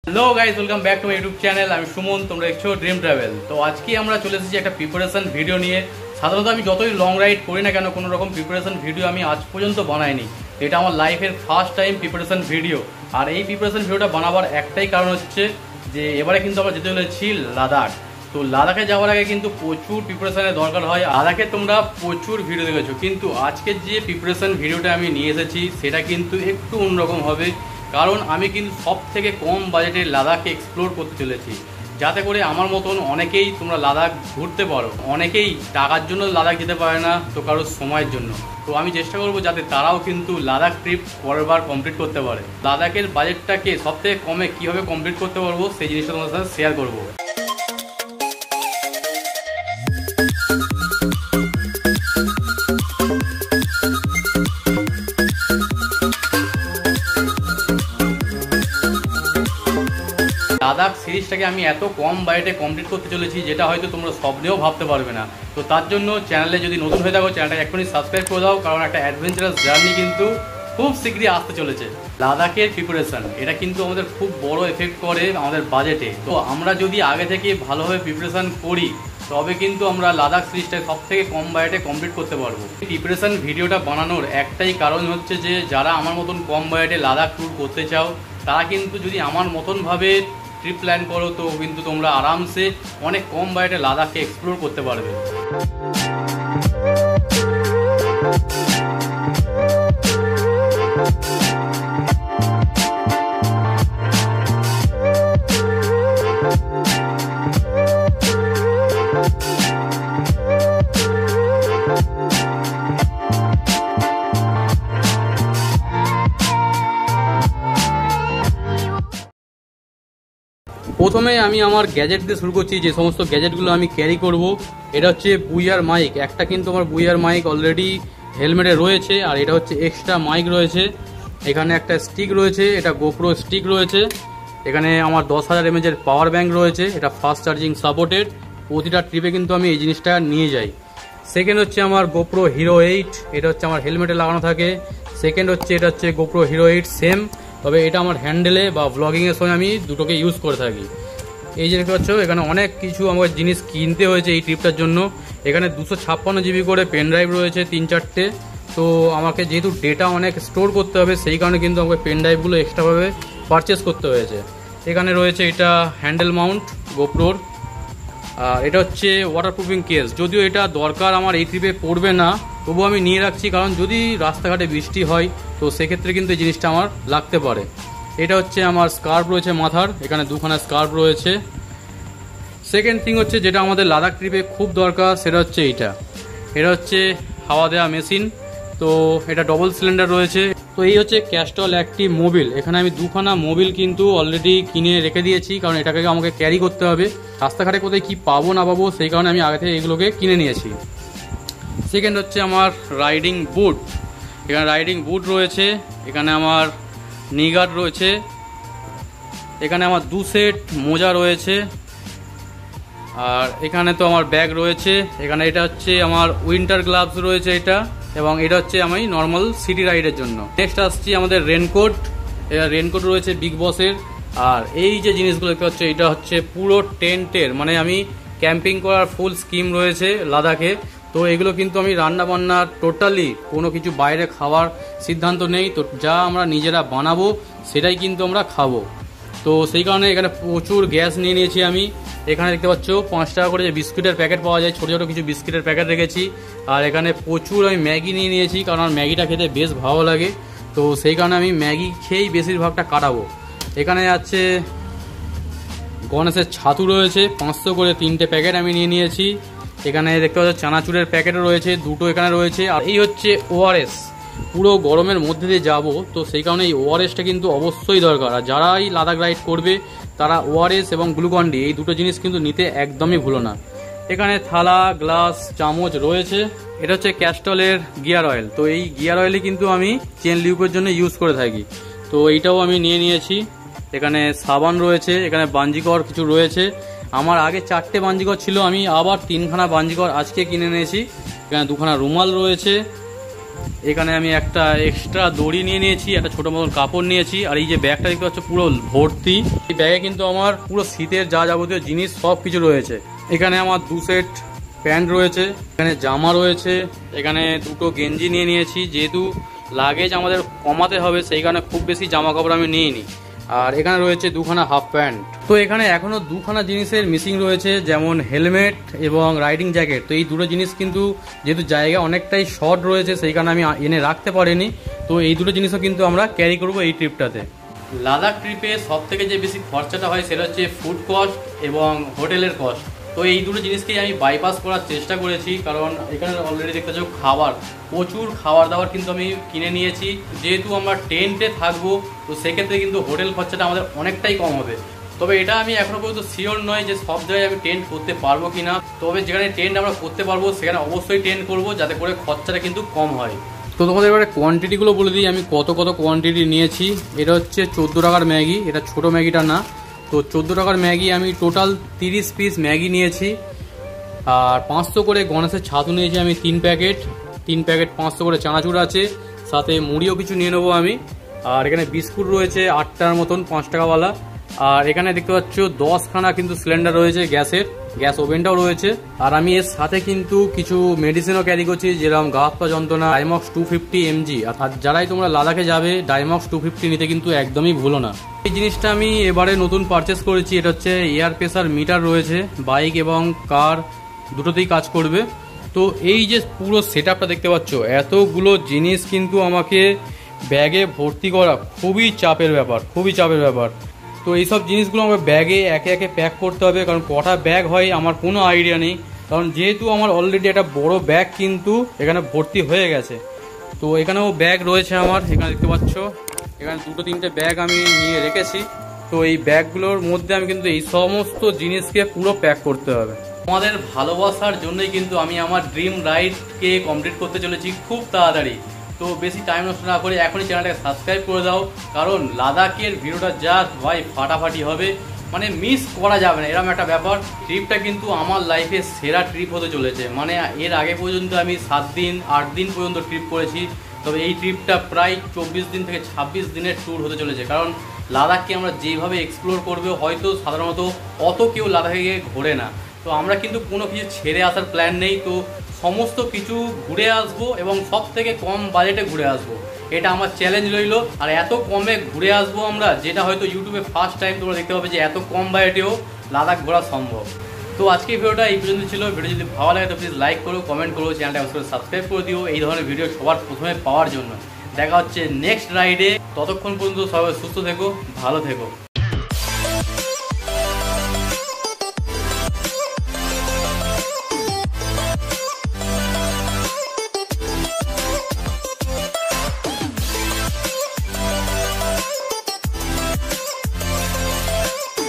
Hello guys, welcome back to my YouTube channel. আমি সুমন, তোমরা দেখছো ড্রিম ট্রাভেল। তো আজকে আমরা চলে এসেছি একটা প্রিপারেশন ভিডিও নিয়ে। সাধারণত আমি যতই লং রাইড করি না কেন, কোনো রকম প্রিপারেশন ভিডিও আমি আজ পর্যন্ত বানাইনি। এটা আমার লাইফের ফার্স্ট টাইম প্রিপারেশন ভিডিও। আর এই প্রিপারেশন ভিডিওটা বানাবার একটাই কারণ হচ্ছে যে এবারে কিন্তু আমরা যেতে চলেছি লাদাখ। তো লাদাখে যাওয়ার আগে কিন্তু প্রচুর প্রিপারেশনের দরকার হয়। লাদাখে তোমরা প্রচুর ভিডিও দেখেছো, কিন্তু আজকের যে প্রিপারেশন ভিডিওটা আমি নিয়ে এসেছি সেটা কিন্তু একটু অন্যরকম হবে। কারণ আমি কিন্তু সব থেকে কম বাজেটে লাদাখে এক্সপ্লোর করতে চলেছি, যাতে করে আমার মতন অনেকেই তোমরা লাদাখ ঘুরতে পারো। অনেকেই টাকার জন্য লাদাখ যেতে পারে না, তো কারোর সময়ের জন্য। তো আমি চেষ্টা করবো যাতে তারাও কিন্তু লাদাখ ট্রিপ পরের বার কমপ্লিট করতে পারে। লাদাখের বাজেটটাকে সব থেকে কমে কীভাবে কমপ্লিট করতে পারবো সেই জিনিসটা তোমাদের সাথে শেয়ার করবো। লাদাখ সিরিজটাকে আমি এত কম বাজেটে কমপ্লিট করতে চলেছি, যেটা হয়তো তোমরা স্বপ্নেও ভাবতে পারবে না। তো তার জন্য চ্যানেলে যদি নতুন হয়ে থাকো, চ্যানেলটা এখনই সাবস্ক্রাইব করে দাও, কারণ একটা অ্যাডভেঞ্চারাস জার্নি কিন্তু খুব শীঘ্রই আসতে চলেছে। লাদাখের প্রিপারেশন এটা কিন্তু আমাদের খুব বড় এফেক্ট করে আমাদের বাজেটে। তো আমরা যদি আগে থেকে ভালোভাবে প্রিপারেশন করি, তবে কিন্তু আমরা লাদাখ সিরিজটা সব থেকে কম বাজেটে কমপ্লিট করতে পারবো। প্রিপারেশন ভিডিওটা বানানোর একটাই কারণ হচ্ছে যে যারা আমার মতন কম বাজেটে লাদাখ ট্যুর করতে চাও, তারা কিন্তু যদি আমার মতনভাবে ট্রিপ প্ল্যান করো, তো কিন্তু তোমরা আরামসে অনেক কম বাজেটে লাদাখকে এক্সপ্লোর করতে পারবে। প্রথমে আমি আমার গ্যাজেট দিয়ে শুরু করছি। যে সমস্ত গ্যাজেটগুলো আমি ক্যারি করব, এটা হচ্ছে বুইয়ার মাইক। একটা কিন্তু আমার বুইয়ার মাইক অলরেডি হেলমেটে রয়েছে, আর এটা হচ্ছে এক্সট্রা মাইক রয়েছে। এখানে একটা স্টিক রয়েছে, এটা গোপ্রো স্টিক রয়েছে। এখানে আমার 10,000 mAh পাওয়ার ব্যাঙ্ক রয়েছে, এটা ফাস্ট চার্জিং সাপোর্টেড। প্রতিটা ট্রিপে কিন্তু আমি এই জিনিসটা নিয়ে যাই। সেকেন্ড হচ্ছে আমার গোপ্রো হিরো 8, এটা হচ্ছে আমার হেলমেটে লাগানো থাকে। সেকেন্ড হচ্ছে এটা হচ্ছে গোপ্রো হিরো 8 সেম, তবে এটা আমার হ্যান্ডেলে বা ব্লগিংয়ের সময় আমি দুটোকে ইউজ করে থাকি। এই যে দেখতে পাচ্ছ, এখানে অনেক কিছু আমার জিনিস কিনতে হয়েছে এই ট্রিপটার জন্য। এখানে 256 GB করে পেন ড্রাইভ রয়েছে 3-4টে। তো আমাকে যেহেতু ডেটা অনেক স্টোর করতে হবে, সেই কারণে কিন্তু আমাকে পেন ড্রাইভগুলো এক্সট্রাভাবে পারচেস করতে হয়েছে। এখানে রয়েছে এটা হ্যান্ডেল মাউন্ট গোপ্রোর, আর এটা হচ্ছে ওয়াটারপ্রুফিং কেস। যদিও এটা দরকার আমার এই ট্রিপে পড়বে না, তবুও আমি নিয়ে রাখছি, কারণ যদি রাস্তাঘাটে বৃষ্টি হয় তো সেক্ষেত্রে কিন্তু এই জিনিসটা আমার লাগতে পারে। এটা হচ্ছে আমার স্কার্ফ রয়েছে মাথার, এখানে দুখানা স্কার্ফ রয়েছে। সেকেন্ড থিং হচ্ছে যেটা আমাদের লাদাখ ট্রিপে খুব দরকার, সেটা হচ্ছে এটা হচ্ছে হাওয়া দেওয়া মেশিন। তো এটা ডবল সিলিন্ডার রয়েছে। তো এই হচ্ছে ক্যাস্ট্রল অ্যাক্টিভ মোবিল। এখানে আমি দুখানা মোবিল কিন্তু অলরেডি কিনে রেখে দিয়েছি, কারণ এটাকে আমাকে ক্যারি করতে হবে। রাস্তাঘাটে কোথায় কি পাবো না পাবো, সেই কারণে আমি আগে থেকে এগুলোকে কিনে নিয়েছি। সেকেন্ড হচ্ছে আমার রাইডিং বুট। এখানে রাইডিং বুট রয়েছে, এখানে আমার নি গার্ড রয়েছে, এখানে আমার 2 সেট মোজা রয়েছে, আর এখানে তো আমার ব্যাগ রয়েছে। এখানে এটা হচ্ছে আমার উইন্টার গ্লাভস রয়েছে এটা, এবং এটা হচ্ছে আমি নর্মাল সিটি রাইডের জন্য। নেক্সট আসছি আমাদের রেনকোট। এটা রেনকোট রয়েছে বিগ বসের। আর এই যে জিনিসগুলো দেখতে হচ্ছে, এটা হচ্ছে পুরো টেন্টের, মানে আমি ক্যাম্পিং করার ফুল স্কিম রয়েছে লাদাখে। তো এগুলো কিন্তু আমি রান্না বান্না টোটালি কোনো কিছু বাইরে খাওয়ার সিদ্ধান্ত নেই। তো যা আমরা নিজেরা বানাবো সেটাই কিন্তু আমরা খাবো। তো সেই কারণে এখানে প্রচুর গ্যাস নিয়ে নিয়েছি আমি। এখানে দেখতে পাচ্ছ 5 টাকা করে যে বিস্কুটের প্যাকেট পাওয়া যায়, ছোটো ছোটো কিছু বিস্কুটের প্যাকেট রেখেছি। আর এখানে প্রচুর আমি ম্যাগি নিয়ে নিয়েছি, কারণ আমার ম্যাগিটা খেতে বেশ ভালো লাগে। তো সেই কারণে আমি ম্যাগি খেয়েই বেশিরভাগটা কাটাবো। এখানে আছে গণেশের ছাতু রয়েছে 500 করে 3টে প্যাকেট আমি নিয়ে নিয়েছি। এখানে দেখতে পাচ্ছ চানাচুরের প্যাকেটও রয়েছে 2টো এখানে রয়েছে। আর এই হচ্ছে ওআরএস। পুরো গরমের মধ্যে দিয়ে যাবো, তো সেই কারণে এই ওআরএসটা কিন্তু অবশ্যই দরকার। আর যারা এই লাদাখ রাইড করবে তারা ওআরএস এবং গ্লুকন-ডি এই দুটো জিনিস কিন্তু নিতে একদমই ভুলো না। এখানে থালা, গ্লাস, চামচ রয়েছে। এটা হচ্ছে ক্যাস্ট্রলের গিয়ার অয়েল। তো এই গিয়ার অয়েলই কিন্তু আমি চেন লিউপের জন্য ইউজ করে থাকি। তো এইটাও আমি নিয়ে নিয়েছি। এখানে সাবান রয়েছে, এখানে বাঞ্জিকর কিছু রয়েছে। আমার আগে 4টে বাঞ্জিকর ছিল, আমি আবার 3খানা বাঞ্জিকর আজকে কিনে নিয়েছি। এখানে 2খানা রুমাল রয়েছে, এখানে আমি একটা এক্সট্রা দড়ি নিয়ে নিয়েছি, একটা ছোটো মতন কাপড় নিয়েছি, আর এই যে ব্যাগটা দেখতে পাচ্ছ পুরো ভর্তি। এই ব্যাগে কিন্তু আমার পুরো শীতের যা যাবতীয় জিনিস সব কিছু রয়েছে। এখানে আমার 2 সেট প্যান্ট রয়েছে, এখানে জামা রয়েছে, এখানে 2টো গেঞ্জি নিয়ে নিয়েছি, যেহেতু লাগেজ আমাদের কমাতে হবে সেই কারণে খুব বেশি জামা কাপড় আমি নিইনি। আর এখানে রয়েছে 2খানা হাফ প্যান্ট। তো এখানে এখনও 2খানা জিনিসের মিসিং রয়েছে, যেমন হেলমেট এবং রাইডিং জ্যাকেট। তো এই দুটো জিনিস কিন্তু যেহেতু জায়গা অনেকটাই শর্ট রয়েছে সেই কারণে আমি এনে রাখতে পারিনি। তো এই দুটো জিনিসও কিন্তু আমরা ক্যারি করবো এই ট্রিপটাতে। লাদাখ ট্রিপে সব থেকে যে বেশি খরচাটা হয় সেটা হচ্ছে ফুড কস্ট এবং হোটেলের কস্ট। তো এই দুটো জিনিসকেই আমি বাইপাস করার চেষ্টা করেছি, কারণ এখানে অলরেডি দেখতে পাচ্ছ খাবার, প্রচুর খাবার দাবার কিন্তু আমি কিনে নিয়েছি। যেহেতু আমরা টেন্টে থাকবো তো সেক্ষেত্রে কিন্তু হোটেল খরচাটা আমাদের অনেকটাই কম হবে। তবে এটা আমি এখনও পর্যন্ত শিওর নয় যে সব জায়গায় আমি টেন্ট করতে পারবো কি না। তবে যেখানে টেন্ট আমরা করতে পারবো সেখানে অবশ্যই টেন্ট করবো, যাতে করে খরচাটা কিন্তু কম হয়। তো তোমাদের এবারে কোয়ান্টিটিগুলো বলে দিই, আমি কত কোয়ান্টিটি নিয়েছি। এটা হচ্ছে 14 টাকার ম্যাগি, এটা ছোটো ম্যাগিটা না। তো 14 টাকার ম্যাগি আমি টোটাল 30 পিস ম্যাগি নিয়েছি। আর 500 করে গণেশের ছাতু নিয়েছি আমি 3 প্যাকেট। 3 প্যাকেট 500 করে চানাচুর আছে, সাথে মুড়িও কিছু নিয়ে নেবো আমি। আর এখানে বিস্কুট রয়েছে 8টার মতন 5 টাকাওয়ালা। আর এখানে দেখতে পাচ্ছ 10খানা কিন্তু সিলিন্ডার রয়েছে গ্যাসের, গ্যাস ওভেনটাও রয়েছে। আর আমি এর সাথে কিন্তু কিছু মেডিসিনও ক্যারি করছি, যেরকম গা হাত পা যন্ত্রণা, ডাইমক্স 250 mg। আর যারাই তোমরা লাদাখে যাবে ডাইমক্স 250 নিতে কিন্তু একদমই ভুলো না। এই জিনিসটা আমি এবারে নতুন পারচেস করেছি, এটা হচ্ছে এয়ার প্রেসার মিটার রয়েছে, বাইক এবং কার দুটোতেই কাজ করবে। তো এই যে পুরো সেটআপটা দেখতে পাচ্ছ, এতগুলো জিনিস কিন্তু আমাকে ব্যাগে ভর্তি করা খুবই চাপের ব্যাপার। তো এইসব জিনিসগুলো আমাকে ব্যাগে একে একে প্যাক করতে হবে, কারণ কটা ব্যাগ হয় আমার কোনো আইডিয়া নেই। কারণ যেহেতু আমার অলরেডি একটা বড় ব্যাগ কিন্তু এখানে ভর্তি হয়ে গেছে। তো এখানেও ব্যাগ রয়েছে আমার, এখানে দেখতে পাচ্ছ এখানে 2-3টে ব্যাগ আমি নিয়ে রেখেছি। তো এই ব্যাগগুলোর মধ্যে আমি কিন্তু এই সমস্ত জিনিসকে পুরো প্যাক করতে হবে। আমাদের ভালোবাসার জন্যই কিন্তু আমি আমার ড্রিম রাইডকে কমপ্লিট করতে চলেছি খুব তাড়াতাড়ি। তো বেশি টাইম নষ্ট না করে এখনই চ্যানেলটাকে সাবস্ক্রাইব করে দাও, কারণ লাদাখের ভিডিওটা জাস্ট ভাই ফাটাফাটি হবে, মানে মিস করা যাবে না এরকম একটা ব্যাপার। ট্রিপটা কিন্তু আমার লাইফে সেরা ট্রিপ হতে চলেছে। মানে এর আগে পর্যন্ত আমি 7 দিন 8 দিন পর্যন্ত ট্রিপ করেছি, তবে এই ট্রিপটা প্রায় 24 দিন থেকে 26 দিনের ট্যুর হতে চলেছে। কারণ লাদাখকে আমরা যেভাবে এক্সপ্লোর করবো, হয়তো সাধারণত অত কেউ লাদাখে গিয়ে ঘোরে না। তো আমরা কিন্তু কোনো কিছু ছেড়ে আসার প্ল্যান নেই, তো সমস্ত কিছু ঘুরে আসবো এবং সব থেকে কম বাজেটে ঘুরে আসবো, এটা আমার চ্যালেঞ্জ রইলো। আর এত কমে ঘুরে আসবো আমরা, যেটা হয়তো ইউটিউবে ফার্স্ট টাইম তোমরা দেখতে পাবে যে এত কম বাজেটেও লাদাখ ঘোরা সম্ভব। তো আজকে ভিডিওটা এই পর্যন্ত ছিল। ভিডিও যদি ভালো লাগে তো প্লিজ লাইক করো, কমেন্ট করো, চ্যানেলটা অবশ্যই সাবস্ক্রাইব করে দিও এই ধরনের ভিডিও সবার প্রথমে পাওয়ার জন্য। দেখা হচ্ছে নেক্সট রাইডে, ততক্ষণ পর্যন্ত সবাই সুস্থ থেকো, ভালো থেকো।